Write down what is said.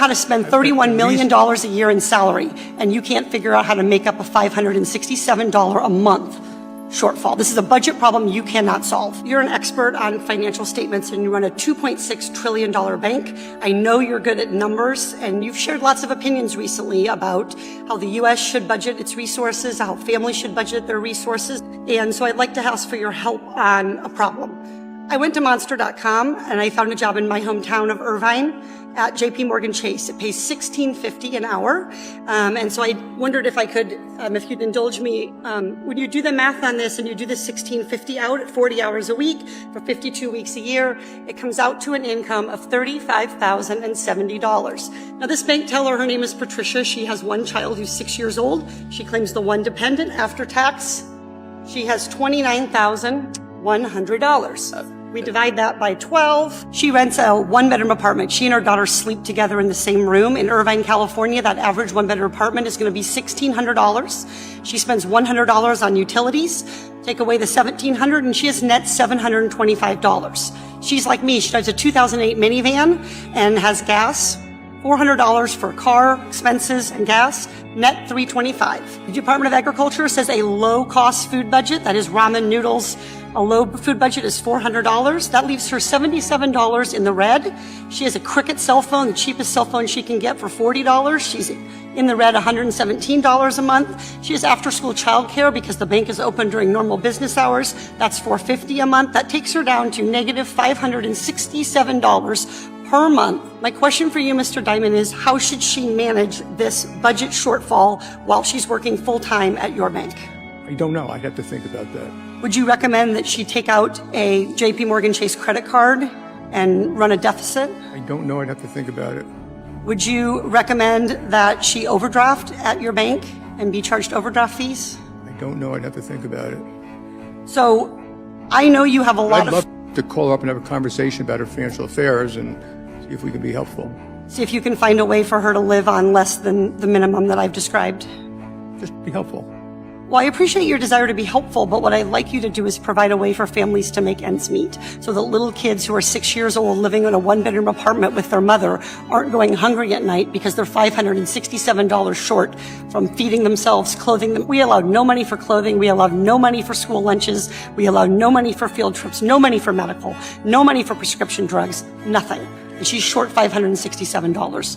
how to spend $31 million a year in salary, and you can't figure out how to make up a $567 a month shortfall. This is a budget problem you cannot solve. You're an expert on financial statements and you run a $2.6 trillion bank. I know you're good at numbers, and you've shared lots of opinions recently about how the U.S. should budget its resources, how families should budget their resources. And so I'd like to ask for your help on a problem. I went to Monster.com and I found a job in my hometown of Irvine at JP Morgan Chase. It pays $16.50 an hour. And so I wondered if I could, if you'd indulge me, when you do the math on this and you do the $16.50 out at 40 hours a week for 52 weeks a year, it comes out to an income of $35,070. Now this bank teller, her name is Patricia. She has one child who's 6 years old. She claims the one dependent after tax. She has $29,100. We divide that by 12. She rents a one-bedroom apartment. She and her daughter sleep together in the same room. In Irvine, California, that average one-bedroom apartment is going to be $1,600. She spends $100 on utilities. Take away the $1,700 and she has net $725. She's like me. She drives a 2008 minivan and has gas. $400 for car expenses and gas, net $325. The Department of Agriculture says a low-cost food budget, that is ramen noodles, a low food budget is $400. That leaves her $77 in the red. She has a Cricket cell phone, the cheapest cell phone she can get for $40. She's in the red $117 a month. She has after-school childcare because the bank is open during normal business hours. That's $450 a month. That takes her down to negative $567 per month. My question for you, Mr. Dimon, is how should she manage this budget shortfall while she's working full-time at your bank? I don't know. I'd have to think about that. Would you recommend that she take out a JP Morgan Chase credit card and run a deficit? I don't know. I'd have to think about it. Would you recommend that she overdraft at your bank and be charged overdraft fees? I don't know. I'd have to think about it. So I know you have a lot I'd love to call her up and have a conversation about her financial affairs and see if we can be helpful. See if you can find a way for her to live on less than the minimum that I've described. Just be helpful. Well, I appreciate your desire to be helpful, but what I'd like you to do is provide a way for families to make ends meet so that little kids who are 6 years old living in a one-bedroom apartment with their mother aren't going hungry at night because they're $567 short from feeding themselves, clothing them. We allowed no money for clothing. We allowed no money for school lunches. We allowed no money for field trips, no money for medical, no money for prescription drugs, nothing. And she's short $567.